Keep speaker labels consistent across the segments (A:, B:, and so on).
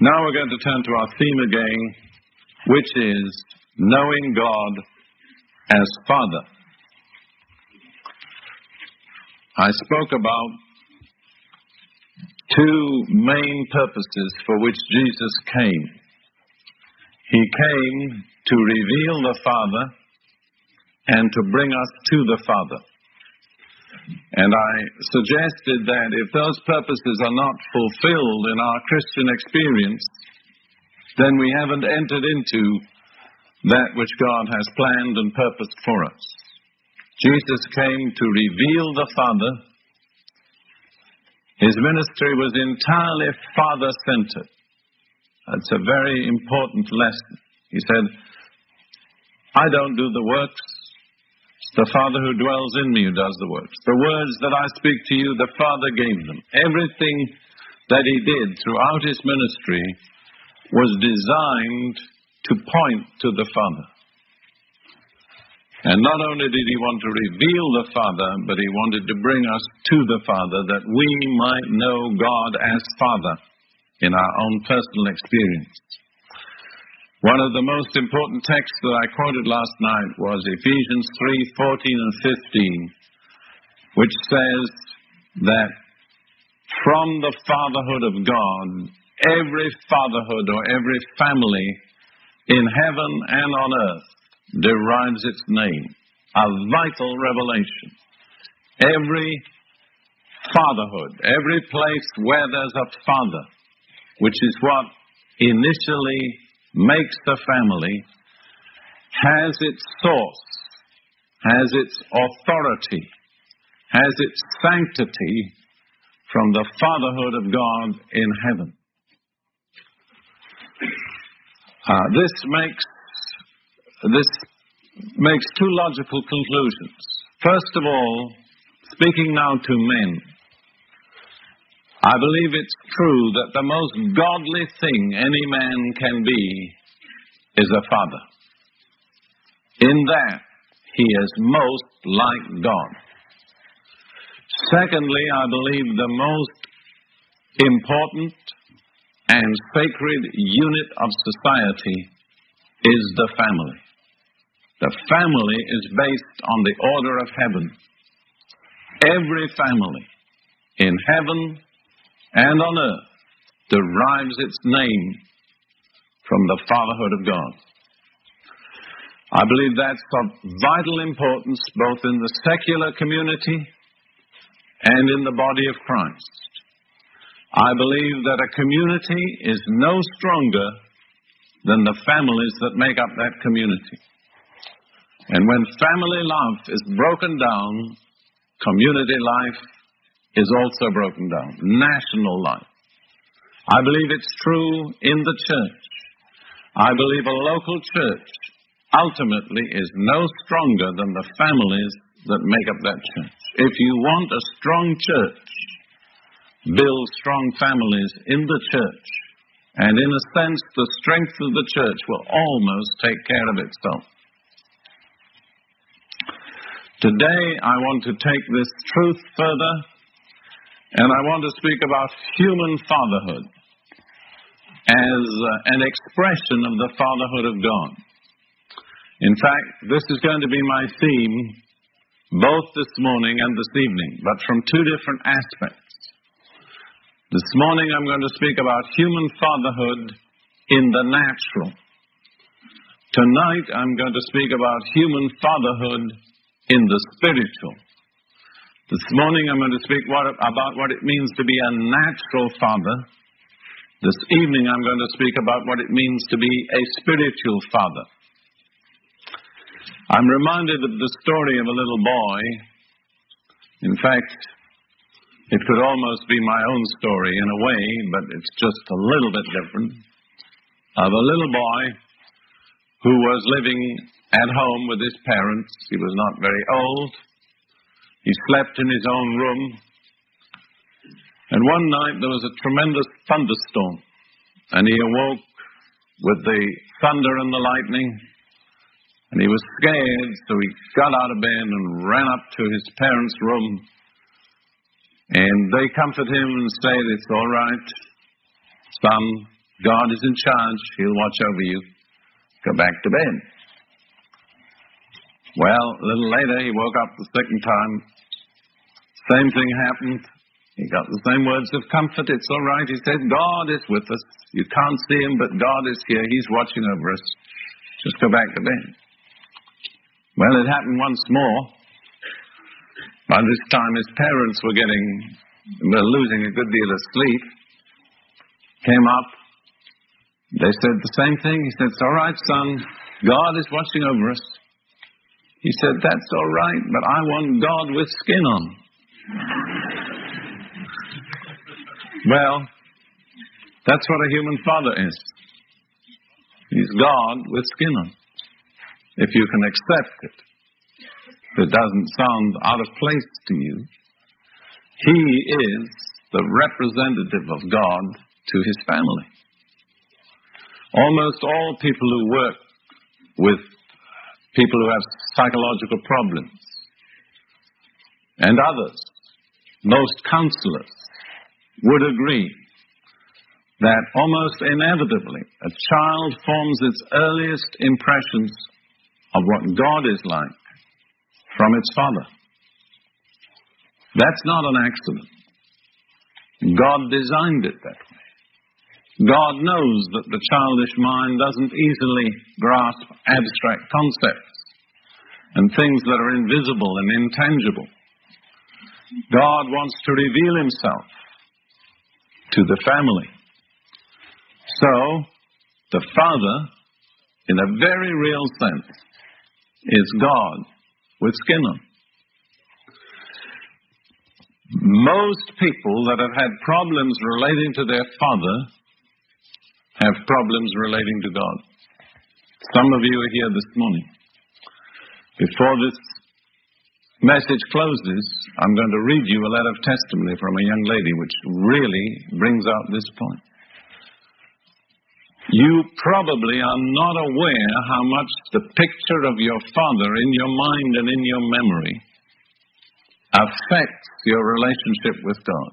A: Now we're going to turn to our theme again, which is knowing God as Father. I spoke about two main purposes for which Jesus came. He came to reveal the Father and to bring us to the Father. And I suggested that if those purposes are not fulfilled in our Christian experience, then we haven't entered into that which God has planned and purposed for us. Jesus came to reveal the Father. His ministry was entirely Father-centered. That's a very important lesson. He said, I don't do the works. It's the Father who dwells in me who does the works. The words that I speak to you, the Father gave them. Everything that he did throughout his ministry was designed to point to the Father. And not only did he want to reveal the Father, but he wanted to bring us to the Father that we might know God as Father in our own personal experience. One of the most important texts that I quoted last night was Ephesians 3:14 and 15, which says that from the fatherhood of God, every fatherhood or every family in heaven and on earth derives its name. A vital revelation. Every fatherhood, every place where there's a father, which is what initially makes the family, has its source, has its authority, has its sanctity from the fatherhood of God in heaven. This makes two logical conclusions. First of all, speaking now to men, I believe it's true that the most godly thing any man can be is a father. In that, he is most like God. Secondly, I believe the most important and sacred unit of society is the family. The family is based on the order of heaven. Every family in heaven and on earth derives its name from the fatherhood of God. I believe that's of vital importance both in the secular community and in the body of Christ. I believe that a community is no stronger than the families that make up that community. And when family life is broken down, community life is also broken down. National life. I believe it's true in the church. I believe a local church ultimately is no stronger than the families that make up that church. If you want a strong church, build strong families in the church. And in a sense, the strength of the church will almost take care of itself. Today, I want to take this truth further, and I want to speak about human fatherhood as an expression of the fatherhood of God. In fact, this is going to be my theme both this morning and this evening, but from two different aspects. This morning I'm going to speak about human fatherhood in the natural. Tonight I'm going to speak about human fatherhood in the spiritual. This morning I'm going to speak about what it means to be a natural father. This evening I'm going to speak about what it means to be a spiritual father. I'm reminded of the story of a little boy. In fact, it could almost be my own story in a way, but it's just a little bit different. Of a little boy who was living at home with his parents. He was not very old. He slept in his own room. And one night there was a tremendous thunderstorm. And he awoke with the thunder and the lightning. And he was scared, so he got out of bed and ran up to his parents' room. And they comforted him and said, "It's all right, son, God is in charge. He'll watch over you. Go back to bed. Well, a little later, he woke up the second time. Same thing happened. He got the same words of comfort. It's all right. He said, God is with us. You can't see him, but God is here. He's watching over us. Just go back to bed. Well, it happened once more. By this time, his parents were losing a good deal of sleep. Came up. They said the same thing. He said, it's all right, son. God is watching over us. He said, that's all right, but I want God with skin on. Well, that's what a human father is. He's God with skin on. If you can accept it, if it doesn't sound out of place to you, he is the representative of God to his family. Almost all people who work with people who have psychological problems and others, most counselors, would agree that almost inevitably a child forms its earliest impressions of what God is like from its father. That's not an accident. God designed it that way. God knows that the childish mind doesn't easily grasp abstract concepts and things that are invisible and intangible. God wants to reveal himself to the family. So, the father, in a very real sense, is God with skin on. Most people that have had problems relating to their father have problems relating to God. Some of you are here this morning. Before this message closes, I'm going to read you a letter of testimony from a young lady which really brings out this point. You probably are not aware how much the picture of your father in your mind and in your memory affects your relationship with God.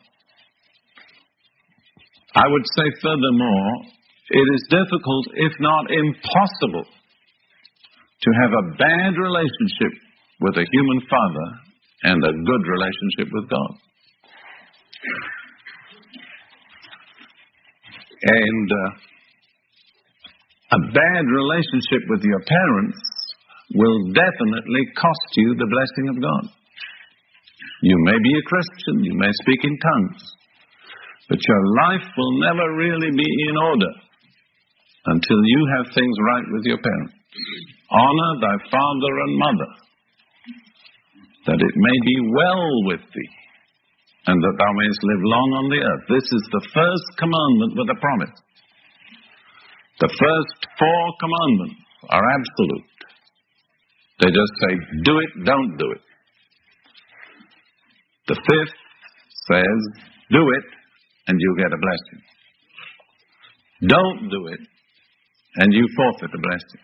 A: I would say furthermore, it is difficult, if not impossible, to have a bad relationship with a human father and a good relationship with God. And a bad relationship with your parents will definitely cost you the blessing of God. You may be a Christian, you may speak in tongues, but your life will never really be in order until you have things right with your parents. Honor thy father and mother, that it may be well with thee, and that thou mayest live long on the earth. This is the first commandment with a promise. The first 4 commandments are absolute. They just say, do it, don't do it. The 5th says, do it, and you get a blessing. Don't do it, and you forfeit a blessing.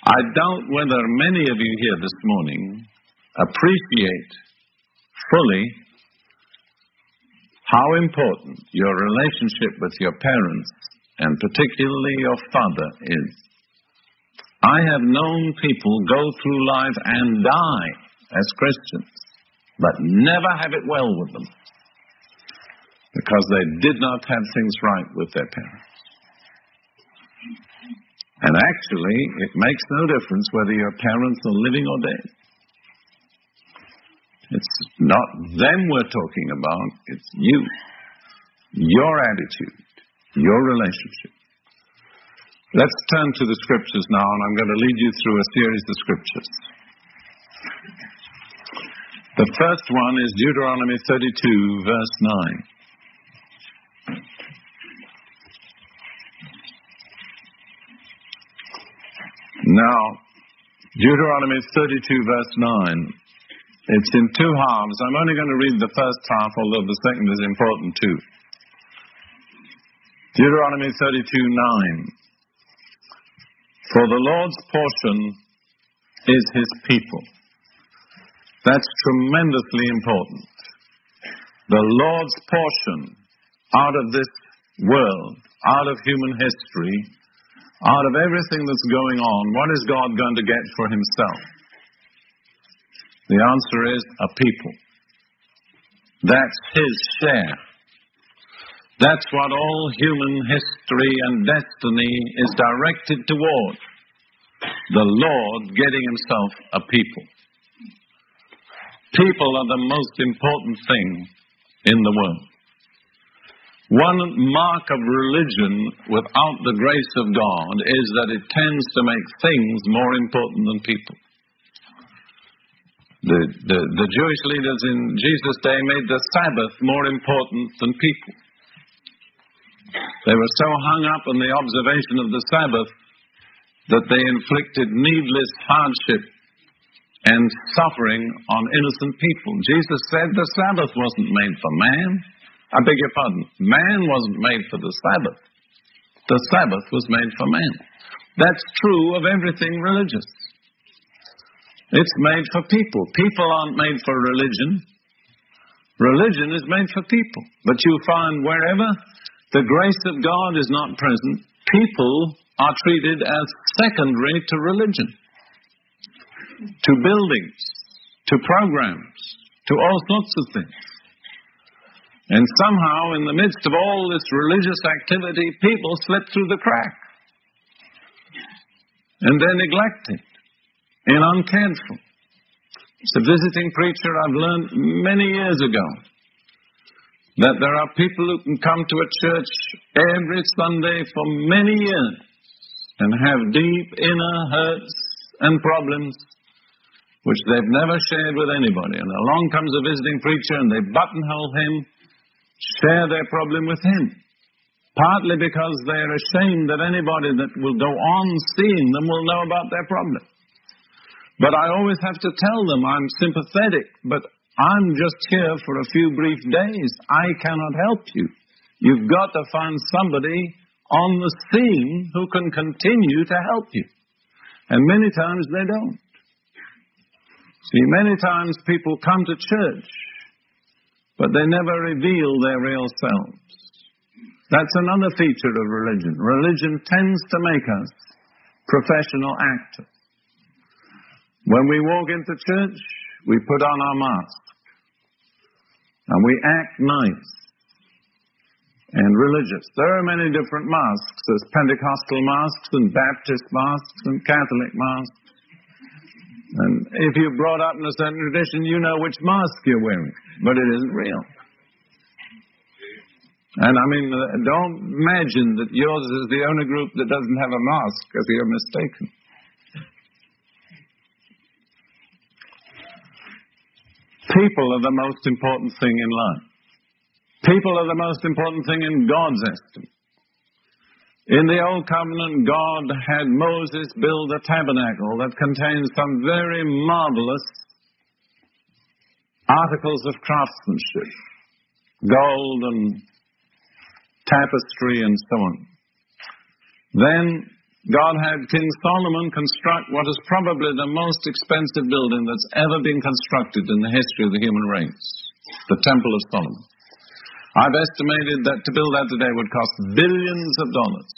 A: I doubt whether many of you here this morning appreciate fully how important your relationship with your parents, and particularly your father, is. I have known people go through life and die as Christians, but never have it well with them, because they did not have things right with their parents. And actually, it makes no difference whether your parents are living or dead. It's not them we're talking about, it's you, your attitude, your relationship. Let's turn to the scriptures now, and I'm going to lead you through a series of scriptures. The first one is Deuteronomy 32, verse 9. Now, Deuteronomy 32, verse 9. It's in 2 halves. I'm only going to read the first half, although the second is important too. Deuteronomy 32, 9. For the Lord's portion is his people. That's tremendously important. The Lord's portion out of this world out of human history, out of everything that's going on, what is God going to get for himself? The answer is a people. That's his share. That's what all human history and destiny is directed toward. The Lord getting himself a people. People are the most important thing in the world. One mark of religion without the grace of God is that it tends to make things more important than people. The Jewish leaders in Jesus' day made the Sabbath more important than people. They were so hung up on the observation of the Sabbath that they inflicted needless hardship and suffering on innocent people. Jesus said the Sabbath wasn't made for man. I beg your pardon. Man wasn't made for the Sabbath. The Sabbath was made for man. That's true of everything religious. It's made for people. People aren't made for religion. Religion is made for people. But you find wherever the grace of God is not present, people are treated as secondary to religion, to buildings, to programs, to all sorts of things. And somehow, in the midst of all this religious activity, people slip through the crack. And they're neglected and uncared for. As a visiting preacher, I've learned many years ago that there are people who can come to a church every Sunday for many years and have deep inner hurts and problems which they've never shared with anybody. And along comes a visiting preacher and they buttonhole him, share their problem with him. Partly because they're ashamed that anybody that will go on seeing them will know about their problem. But I always have to tell them I'm sympathetic, but I'm just here for a few brief days. I cannot help you. You've got to find somebody on the scene who can continue to help you. And many times they don't. See, many times people come to church, but they never reveal their real selves. That's another feature of religion. Religion tends to make us professional actors. When we walk into church, we put on our mask. And we act nice and religious. There are many different masks. There's Pentecostal masks and Baptist masks and Catholic masks. And if you're brought up in a certain tradition, you know which mask you're wearing. But it isn't real. And I mean, don't imagine that yours is the only group that doesn't have a mask, because you're mistaken. People are the most important thing in life. People are the most important thing in God's estimate. In the Old Covenant, God had Moses build a tabernacle that contains some very marvelous articles of craftsmanship, gold and tapestry and so on. Then God had King Solomon construct what is probably the most expensive building that's ever been constructed in the history of the human race, the Temple of Solomon. I've estimated that to build that today would cost billions of dollars.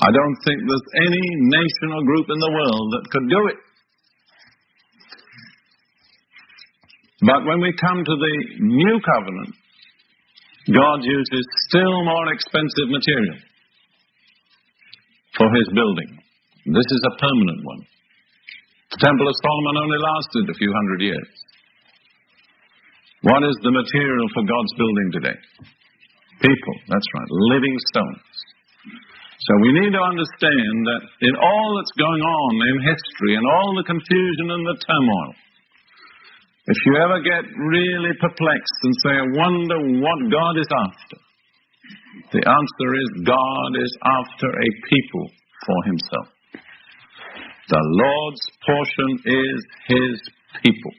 A: I don't think there's any nation or group in the world that could do it. But when we come to the New Covenant, God uses still more expensive material for his building. This is a permanent one. The Temple of Solomon only lasted a few hundred years. What is the material for God's building today? People, that's right, living stones. So we need to understand that in all that's going on in history and all the confusion and the turmoil, if you ever get really perplexed and say, I wonder what God is after, the answer is God is after a people for himself. The Lord's portion is his people.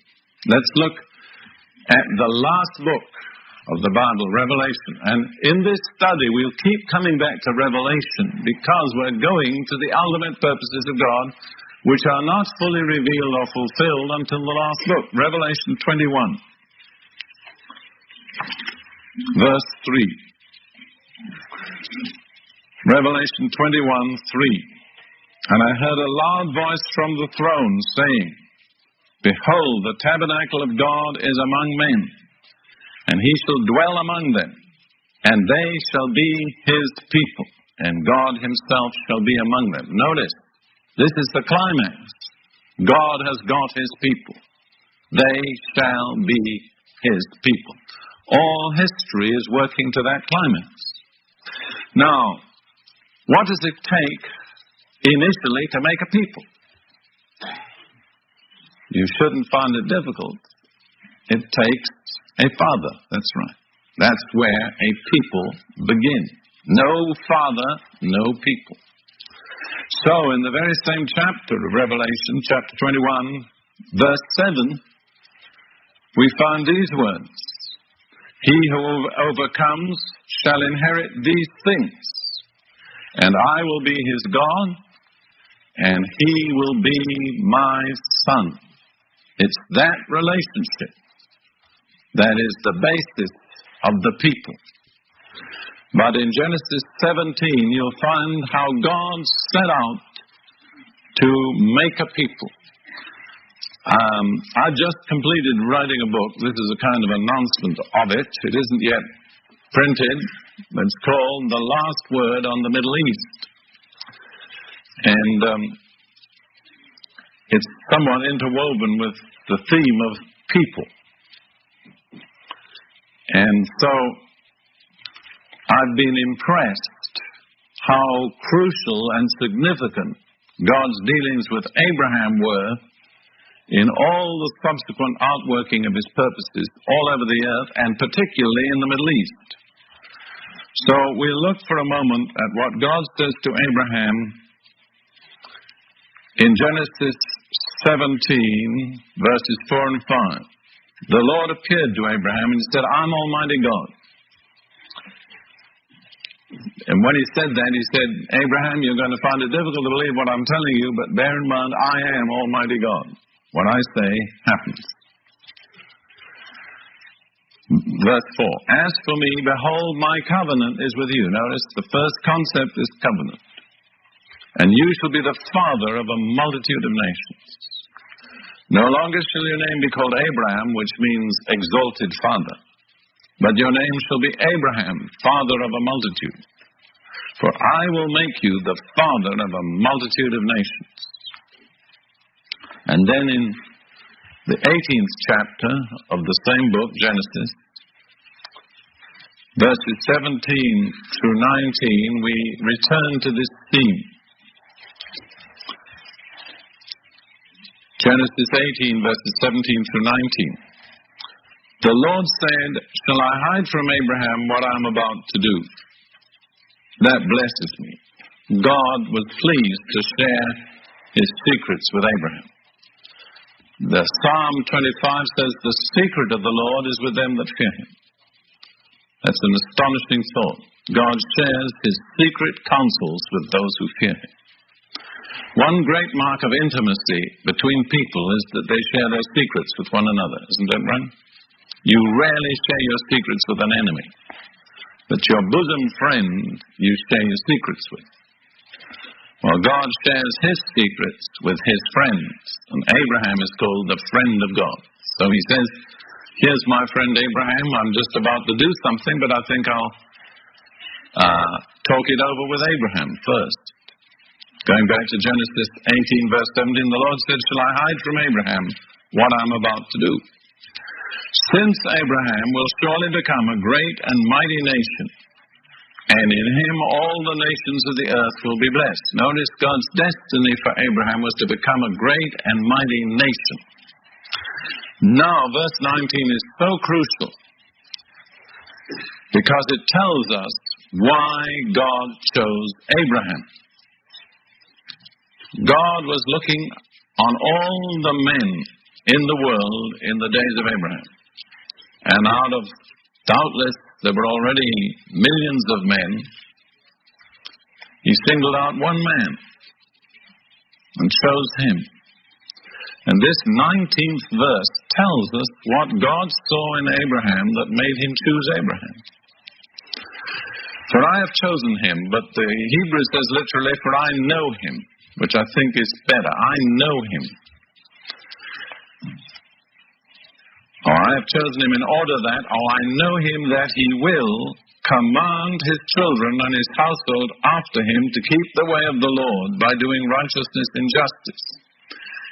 A: Let's look at the last book of the Bible, Revelation. And in this study, we'll keep coming back to Revelation because we're going to the ultimate purposes of God, which are not fully revealed or fulfilled until the last book, Revelation 21, verse 3. Revelation 21:3. And I heard a loud voice from the throne saying, Behold, the tabernacle of God is among men, and he shall dwell among them, and they shall be his people, and God himself shall be among them. Notice, this is the climax. God has got his people. They shall be his people. All history is working to that climax. Now, what does it take initially to make a people? You shouldn't find it difficult. It takes a father. That's right. That's where a people begin. No father, no people. So, in the very same chapter of Revelation, chapter 21, verse 7, we find these words. He who overcomes shall inherit these things, and I will be his God, and he will be my son. It's that relationship that is the basis of the people. But in Genesis 17, you'll find how God set out to make a people. I just completed writing a book. This is a kind of announcement of it. It isn't yet printed. It's called The Last Word on the Middle East. And it's somewhat interwoven with the theme of people. And so I've been impressed how crucial and significant God's dealings with Abraham were in all the subsequent outworking of his purposes all over the earth, and particularly in the Middle East. So we'll look for a moment at what God says to Abraham in Genesis 17, verses 4 and 5. The Lord appeared to Abraham and said, I'm Almighty God. And when he said that, he said, Abraham, you're going to find it difficult to believe what I'm telling you, but bear in mind, I am Almighty God. What I say happens. Verse 4. As for me, behold, my covenant is with you. Notice the first concept is covenant. And you shall be the father of a multitude of nations. No longer shall your name be called Abraham, which means exalted father. But your name shall be Abraham, father of a multitude. For I will make you the father of a multitude of nations. And then in the 18th chapter of the same book, Genesis, verses 17 through 19, we return to this theme. Genesis 18, verses 17 through 19. The Lord said, shall I hide from Abraham what I am about to do? That blesses me. God was pleased to share his secrets with Abraham. The Psalm 25 says, the secret of the Lord is with them that fear him. That's an astonishing thought. God shares his secret counsels with those who fear him. One great mark of intimacy between people is that they share their secrets with one another. Isn't that right? You rarely share your secrets with an enemy. But your bosom friend, you share your secrets with. Well, God shares his secrets with his friends. And Abraham is called the friend of God. So he says, here's my friend Abraham. I'm just about to do something, but I think I'll talk it over with Abraham first. Going back to Genesis 18, verse 17, the Lord said, shall I hide from Abraham what I'm about to do? Since Abraham will surely become a great and mighty nation, and in him all the nations of the earth will be blessed. Notice God's destiny for Abraham was to become a great and mighty nation. Now, verse 19 is so crucial because it tells us why God chose Abraham. God was looking on all the men in the world in the days of Abraham. And out of, doubtless, there were already millions of men. He singled out one man and chose him. And this 19th verse tells us what God saw in Abraham that made him choose Abraham. For I have chosen him, but the Hebrew says literally, for I know him, which I think is better. I know him. Or I have chosen him in order that, I know him that he will command his children and his household after him to keep the way of the Lord by doing righteousness and justice,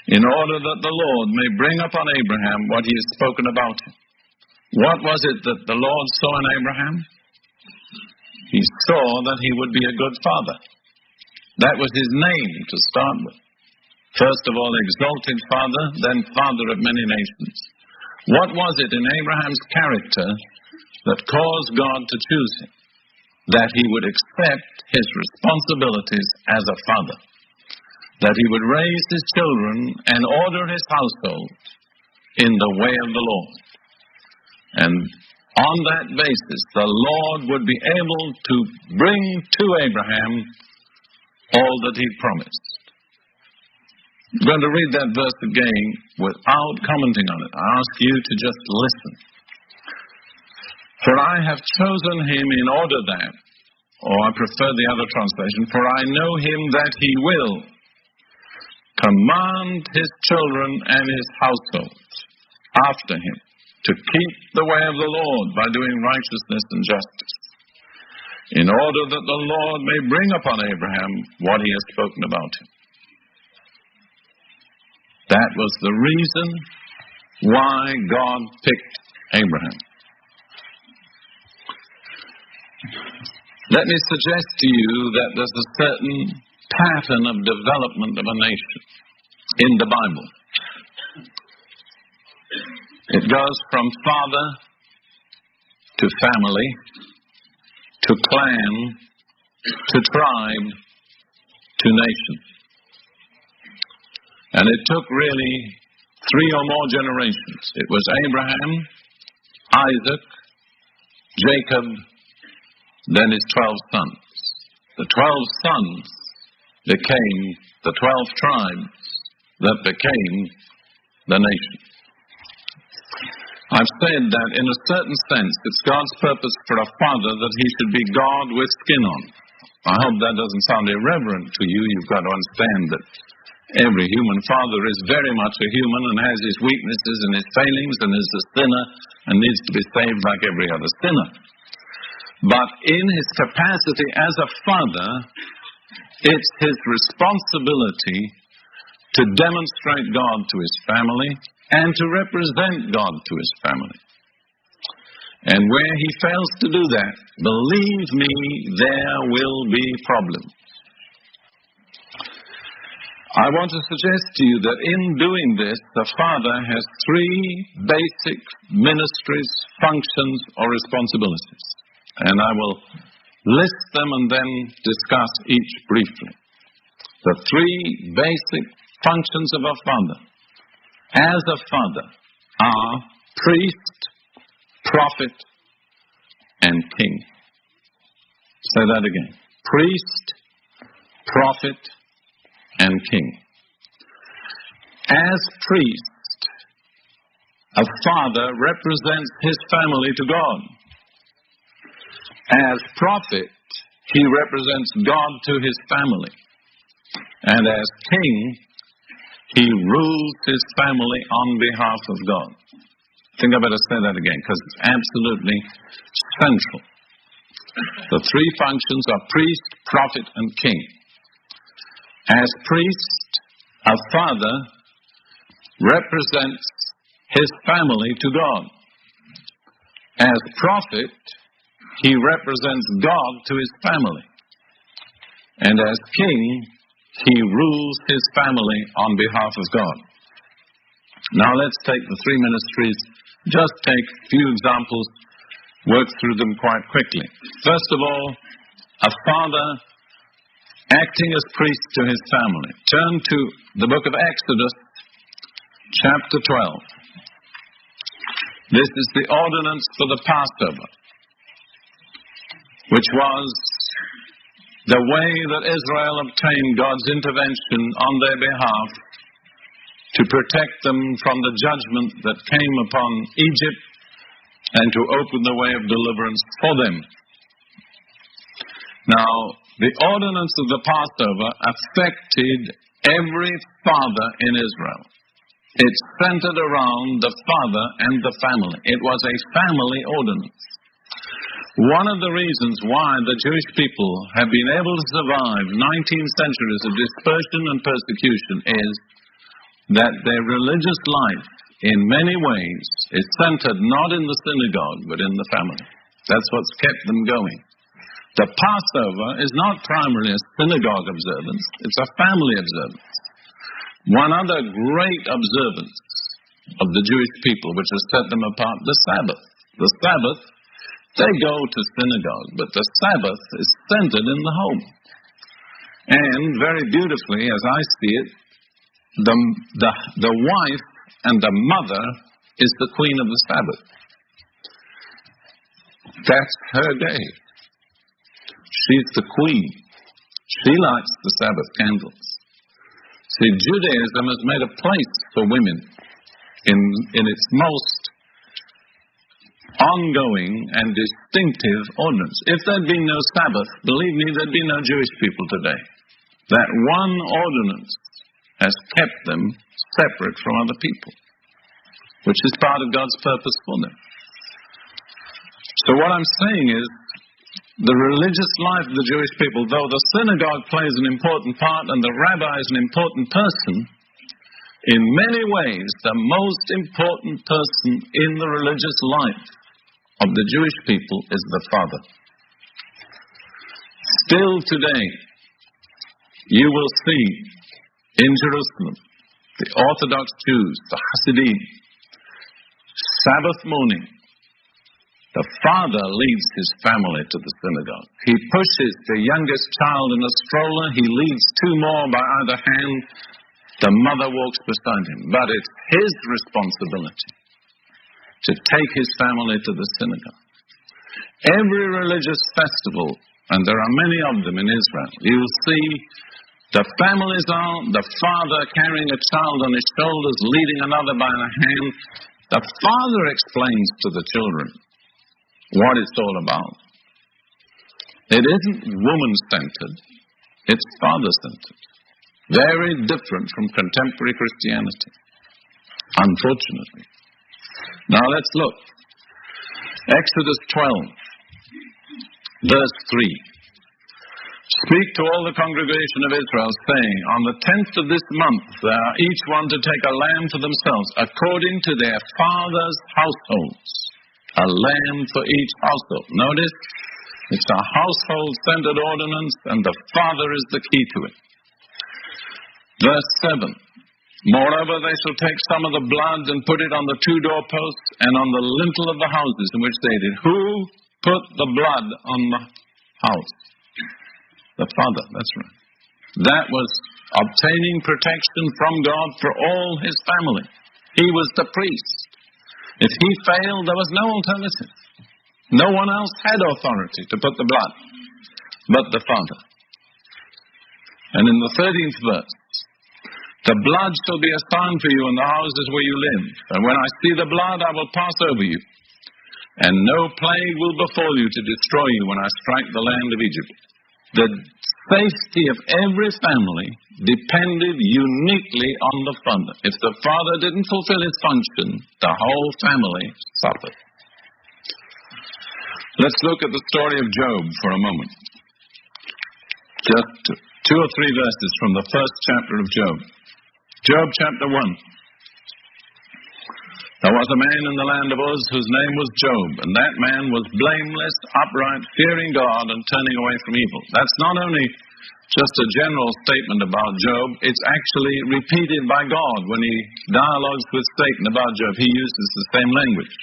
A: in order that the Lord may bring upon Abraham what he has spoken about him. What was it that the Lord saw in Abraham? He saw that he would be a good father. That was his name to start with. First of all, exalted father, then father of many nations. What was it in Abraham's character that caused God to choose him? That he would accept his responsibilities as a father. That he would raise his children and order his household in the way of the Lord. And on that basis, the Lord would be able to bring to Abraham all that he promised. I'm going to read that verse again without commenting on it. I ask you to just listen. For I have chosen him in order that, or I prefer the other translation, for I know him that he will command his children and his household after him to keep the way of the Lord by doing righteousness and justice, in order that the Lord may bring upon Abraham what he has spoken about him. That was the reason why God picked Abraham. Let me suggest to you that there's a certain pattern of development of a nation in the Bible. It goes from father to family, to clan, to tribe, to nation. And it took really 3 or more generations. It was Abraham, Isaac, Jacob, then his 12 sons. The 12 sons became the 12 tribes that became the nation. I've said that in a certain sense, it's God's purpose for a father that he should be God with skin on. I hope that doesn't sound irreverent to you. You've got to understand that every human father is very much a human and has his weaknesses and his failings and is a sinner and needs to be saved like every other sinner. But in his capacity as a father, it's his responsibility to demonstrate God to his family and to represent God to his family. And where he fails to do that, believe me, there will be problems. I want to suggest to you that in doing this, the father has 3 basic ministries, functions, or responsibilities. And I will list them and then discuss each briefly. The 3 basic functions of a father as a father are priest, prophet, and king. Say that again. Priest, prophet, and king. As priest, a father represents his family to God. As prophet, he represents God to his family. And as king, he rules his family on behalf of God. I think I better say that again because it's absolutely central. The 3 functions are priest, prophet, and king. As priest, a father represents his family to God. As prophet, he represents God to his family. And as king, he rules his family on behalf of God. Now let's take the 3 ministries, just take a few examples, work through them quite quickly. First of all, a father acting as priest to his family. Turn to the book of Exodus, chapter 12. This is the ordinance for the Passover, which was the way that Israel obtained God's intervention on their behalf to protect them from the judgment that came upon Egypt and to open the way of deliverance for them. Now, the ordinance of the Passover affected every father in Israel. It centered around the father and the family. It was a family ordinance. One of the reasons why the Jewish people have been able to survive 19 centuries of dispersion and persecution is that their religious life, in many ways, is centered not in the synagogue, but in the family. That's what's kept them going. The Passover is not primarily a synagogue observance, it's a family observance. One other great observance of the Jewish people, which has set them apart, the Sabbath. The Sabbath, they go to synagogue, but the Sabbath is centered in the home. And very beautifully, as I see it, the wife and the mother is the queen of the Sabbath. That's her day. She's the queen. She lights the Sabbath candles. See, Judaism has made a place for women in its most ongoing and distinctive ordinance. If there'd been no Sabbath, believe me, there'd be no Jewish people today. That one ordinance has kept them separate from other people, which is part of God's purpose for them. So what I'm saying is, the religious life of the Jewish people, though the synagogue plays an important part and the rabbi is an important person, in many ways the most important person in the religious life of the Jewish people is the father. Still today, you will see in Jerusalem, the Orthodox Jews, the Hasidim, Sabbath morning, the father leads his family to the synagogue. He pushes the youngest child in a stroller. He leads two more by either hand. The mother walks beside him. But it's his responsibility to take his family to the synagogue. Every religious festival, and there are many of them in Israel, you'll see the families out, the father carrying a child on his shoulders, leading another by the hand. The father explains to the children what it's all about. It isn't woman-centered, it's father-centered. Very different from contemporary Christianity, unfortunately. Now let's look. Exodus 12, verse 3. Speak to all the congregation of Israel, saying, on the 10th of this month they are each one to take a lamb for themselves, according to their father's households. A lamb for each household. Notice, it's a household-centered ordinance, and the father is the key to it. Verse 7. Moreover, they shall take some of the blood and put it on the two doorposts and on the lintel of the houses in which they did. Who put the blood on the house? The father, that's right. That was obtaining protection from God for all his family. He was the priest. If he failed, there was no alternative. No one else had authority to put the blood but the father. And in the 13th verse, the blood shall be a sign for you in the houses where you live. And when I see the blood, I will pass over you. And no plague will befall you to destroy you when I strike the land of Egypt. The safety of every family depended uniquely on the father. If the father didn't fulfill his function, the whole family suffered. Let's look at the story of Job for a moment. Just 2 or 3 verses from the first chapter of Job. Job chapter 1. There was a man in the land of Uz whose name was Job, and that man was blameless, upright, fearing God, and turning away from evil. That's not only just a general statement about Job, it's actually repeated by God when he dialogues with Satan about Job. He uses the same language.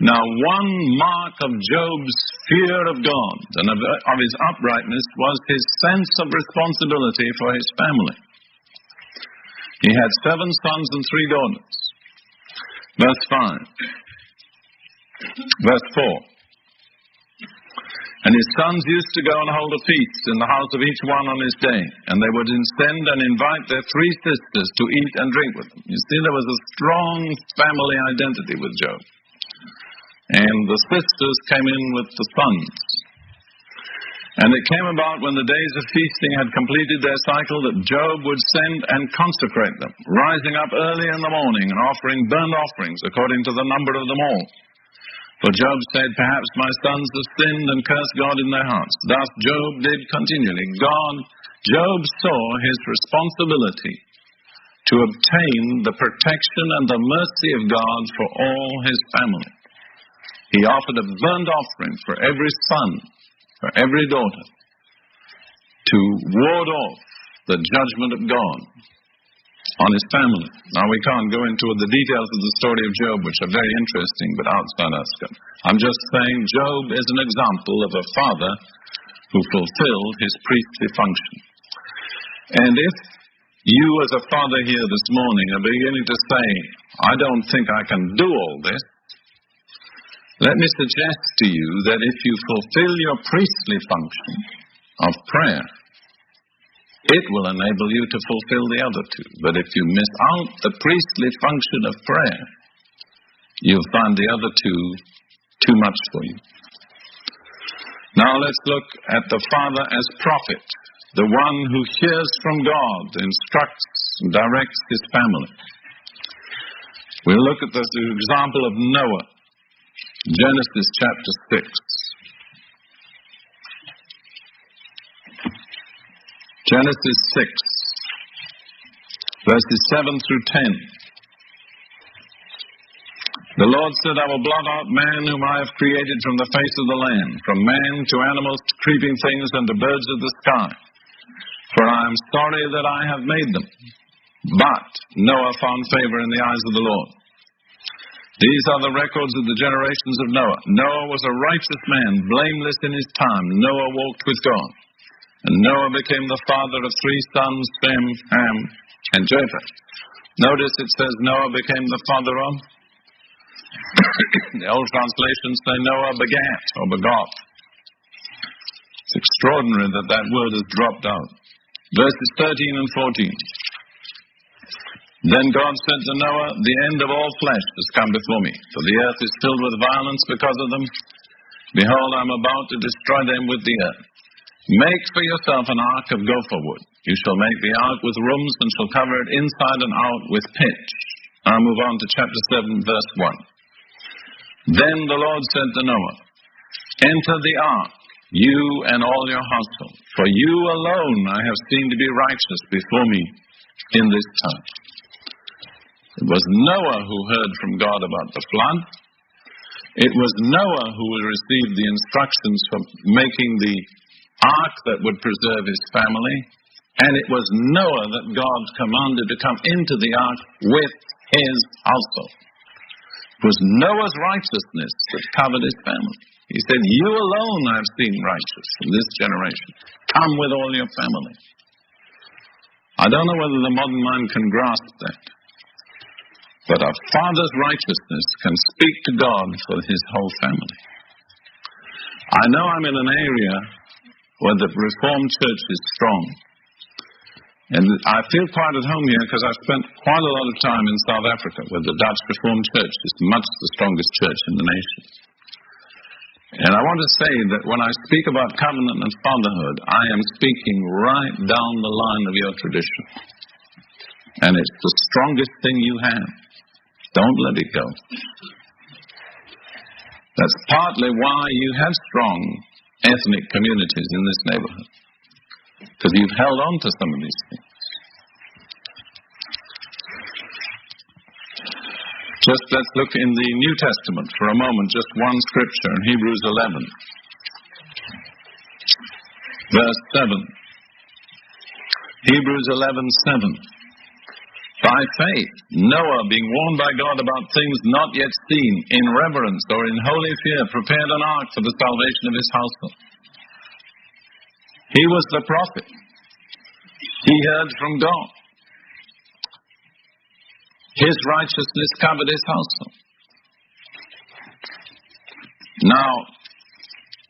A: Now, one mark of Job's fear of God and of his uprightness was his sense of responsibility for his family. He had 7 sons and 3 daughters. Verse 5. Verse 4. And his sons used to go and hold a feast in the house of each one on his day, and they would send and invite their 3 sisters to eat and drink with them. You see, there was a strong family identity with Job. And the sisters came in with the sons. And it came about when the days of feasting had completed their cycle that Job would send and consecrate them, rising up early in the morning and offering burnt offerings according to the number of them all. For Job said, perhaps my sons have sinned and cursed God in their hearts. Thus Job did continually. Job saw his responsibility to obtain the protection and the mercy of God for all his family. He offered a burnt offering for every son, for every daughter, to ward off the judgment of God on his family. Now, we can't go into the details of the story of Job, which are very interesting, but outside our scope. I'm just saying Job is an example of a father who fulfilled his priestly function. And if you as a father here this morning are beginning to say, I don't think I can do all this, let me suggest to you that if you fulfill your priestly function of prayer, it will enable you to fulfill the other two. But if you miss out the priestly function of prayer, you'll find the other two too much for you. Now let's look at the father as prophet, the one who hears from God, instructs and directs his family. We'll look at the example of Noah. Genesis chapter 6. Genesis 6, verses 7 through 10. The Lord said, I will blot out man whom I have created from the face of the land, from man to animals to creeping things and to birds of the sky. For I am sorry that I have made them. But Noah found favor in the eyes of the Lord. These are the records of the generations of Noah. Noah was a righteous man, blameless in his time. Noah walked with God. And Noah became the father of 3 sons, Shem, Ham, and Japheth. Notice it says Noah became the father of. The old translations say Noah begat or begot. It's extraordinary that that word is dropped out. Verses 13 and 14. Then God said to Noah, the end of all flesh has come before me, for the earth is filled with violence because of them. Behold, I am about to destroy them with the earth. Make for yourself an ark of gopher wood. You shall make the ark with rooms and shall cover it inside and out with pitch. I'll move on to chapter 7, verse 1. Then the Lord said to Noah, enter the ark, you and all your household, for you alone I have seen to be righteous before me in this time. It was Noah who heard from God about the flood. It was Noah who received the instructions for making the ark that would preserve his family, and it was Noah that God commanded to come into the ark with his household. It was Noah's righteousness that covered his family. He said, you alone I have seen righteous in this generation. Come with all your family. I don't know whether the modern mind can grasp that, but a father's righteousness can speak to God for his whole family. I know I'm in an area where the Reformed Church is strong. And I feel quite at home here because I've spent quite a lot of time in South Africa, where the Dutch Reformed Church is much the strongest church in the nation. And I want to say that when I speak about covenant and fatherhood, I am speaking right down the line of your tradition. And it's the strongest thing you have. Don't let it go. That's partly why you have strong ethnic communities in this neighborhood, because you've held on to some of these things. Just let's look in the New Testament for a moment, just one scripture in Hebrews 11, verse 7. Hebrews 11:7. By faith, Noah, being warned by God about things not yet seen, in reverence or in holy fear, prepared an ark for the salvation of his household. He was the prophet. He heard from God. His righteousness covered his household. Now,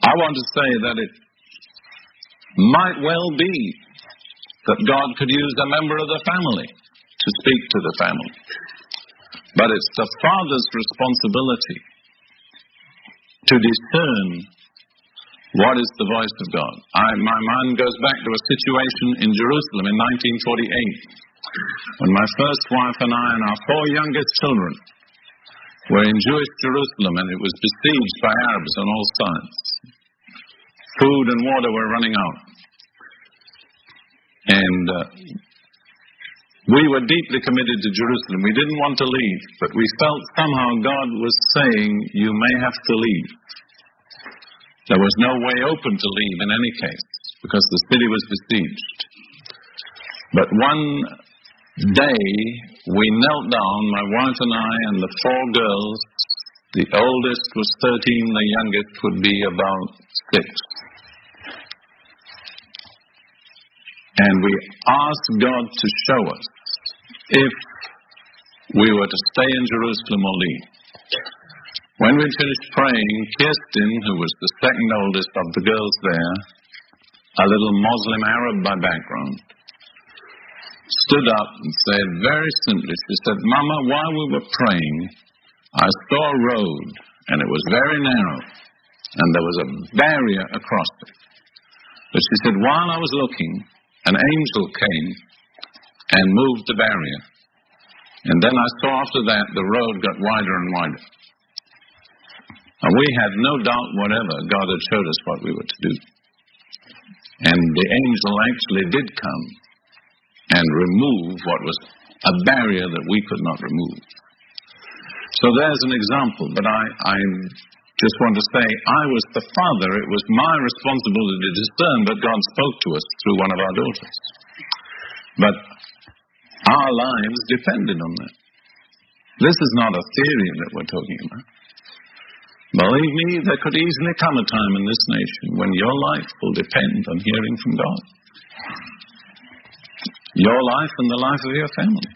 A: I want to say that it might well be that God could use a member of the family to speak to the family. But it's the father's responsibility to discern What is the voice of God? My mind goes back to a situation in Jerusalem in 1948, when my first wife and I and our 4 youngest children were in Jewish Jerusalem, and it was besieged by Arabs on all sides. Food and water were running out. And we were deeply committed to Jerusalem. We didn't want to leave, but we felt somehow God was saying, you may have to leave. There was no way open to leave in any case, because the city was besieged. But one day, we knelt down, my wife and I, and the 4 girls. The oldest was 13, the youngest would be about 6. And we asked God to show us if we were to stay in Jerusalem or leave. When we finished praying, Kirsten, who was the second oldest of the girls there, a little Muslim Arab by background, stood up and said very simply, she said, Mama, while we were praying, I saw a road, and it was very narrow, and there was a barrier across it. But she said, while I was looking, an angel came and moved the barrier. And then I saw after that the road got wider and wider. And we had no doubt whatever God had showed us what we were to do. And the angel actually did come and remove what was a barrier that we could not remove. So there's an example, but I just want to say, I was the father. It was my responsibility to discern, but God spoke to us through one of our daughters. But our lives depended on that. This is not a theory that we're talking about. Believe me, there could easily come a time in this nation when your life will depend on hearing from God. Your life and the life of your family.